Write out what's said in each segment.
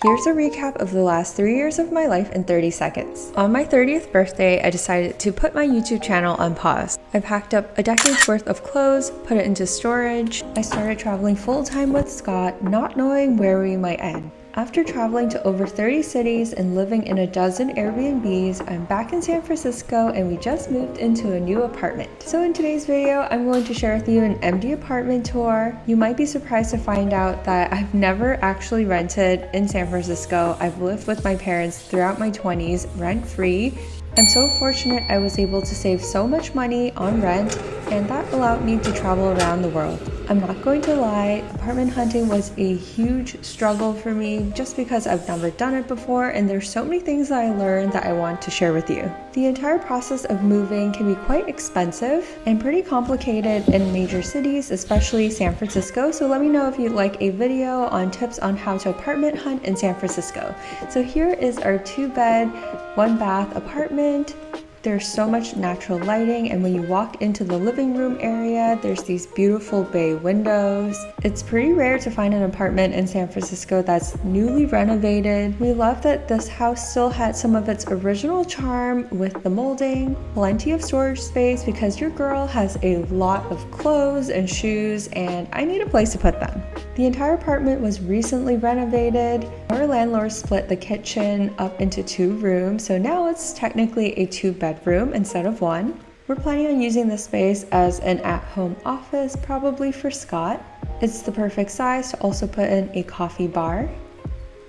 Here's a recap of the last 3 years of my life in 30 seconds. On my 30th birthday, I decided to put my YouTube channel on pause. I packed up a decade's worth of clothes, put it into storage. I started traveling full-time with Scott, not knowing where we might end. After traveling to over 30 cities and living in a dozen Airbnbs, I'm back in San Francisco and we just moved into a new apartment. So in today's video, I'm going to share with you an empty apartment tour. You might be surprised to find out that I've never actually rented in San Francisco. I've lived with my parents throughout my 20s, rent-free. I'm so fortunate I was able to save so much money on rent, and that allowed me to travel around the world. I'm not going to lie, apartment hunting was a huge struggle for me just because I've never done it before, and there's so many things that I learned that I want to share with you. The entire process of moving can be quite expensive and pretty complicated in major cities, especially San Francisco, so let me know if you'd like a video on tips on how to apartment hunt in San Francisco. So here is our 2-bed, 1-bath apartment. There's so much natural lighting, and when you walk into the living room area, there's these beautiful bay windows. It's pretty rare to find an apartment in San Francisco that's newly renovated. We love that this house still had some of its original charm with the molding, plenty of storage space because your girl has a lot of clothes and shoes, and I need a place to put them. The entire apartment was recently renovated. Our landlord split the kitchen up into 2 rooms, so now it's technically a 2-bedroom instead of 1. We're planning on using this space as an at-home office, probably for Scott. It's the perfect size to also put in a coffee bar.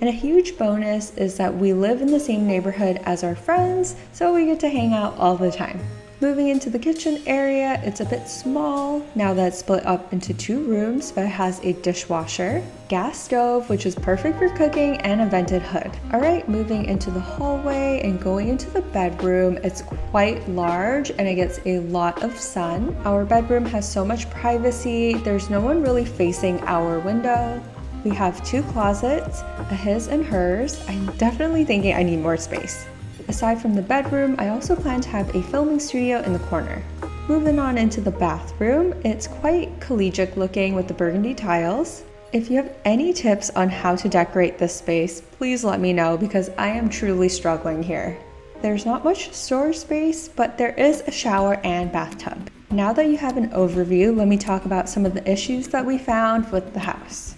And a huge bonus is that we live in the same neighborhood as our friends, so we get to hang out all the time. Moving into the kitchen area, it's a bit small now that it's split up into 2 rooms, but it has a dishwasher, gas stove, which is perfect for cooking, and a vented hood. Alright, moving into the hallway and going into the bedroom, it's quite large and it gets a lot of sun. Our bedroom has so much privacy, there's no one really facing our window. We have 2 closets, a his and hers. I'm definitely thinking I need more space. Aside from the bedroom, I also plan to have a filming studio in the corner. Moving on into the bathroom, it's quite collegiate looking with the burgundy tiles. If you have any tips on how to decorate this space, please let me know because I am truly struggling here. There's not much storage space, but there is a shower and bathtub. Now that you have an overview, let me talk about some of the issues that we found with the house.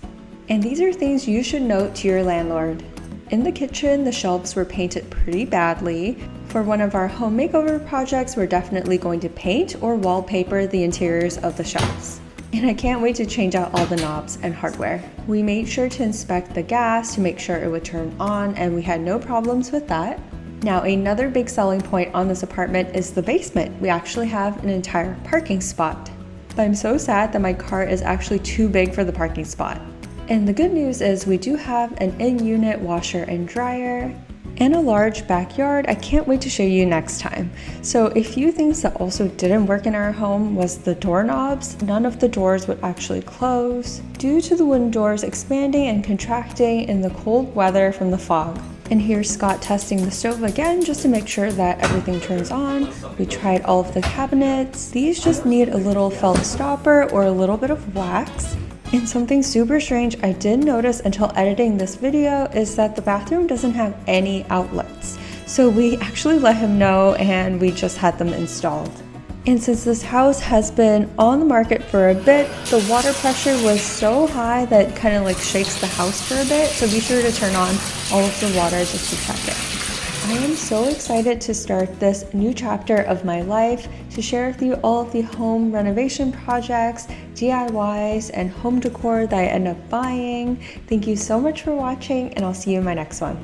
And these are things you should note to your landlord. In the kitchen, the shelves were painted pretty badly. For one of our home makeover projects, we're definitely going to paint or wallpaper the interiors of the shelves. And I can't wait to change out all the knobs and hardware. We made sure to inspect the gas to make sure it would turn on, and we had no problems with that. Now, another big selling point on this apartment is the basement. We actually have an entire parking spot. But I'm so sad that my car is actually too big for the parking spot. And the good news is we do have an in-unit washer and dryer and a large backyard. I can't wait to show you next time. So a few things that also didn't work in our home was the doorknobs. None of the doors would actually close due to the wooden doors expanding and contracting in the cold weather from the fog. And here's Scott testing the stove again just to make sure that everything turns on. We tried all of the cabinets. These just need a little felt stopper or a little bit of wax. And something super strange I did notice until editing this video is that the bathroom doesn't have any outlets. So we actually let him know and we just had them installed. And since this house has been on the market for a bit, the water pressure was so high that it kind of like shakes the house for a bit. So be sure to turn on all of the water just to check it. I am so excited to start this new chapter of my life, to share with you all of the home renovation projects, DIYs, and home decor that I end up buying. Thank you so much for watching, and I'll see you in my next one.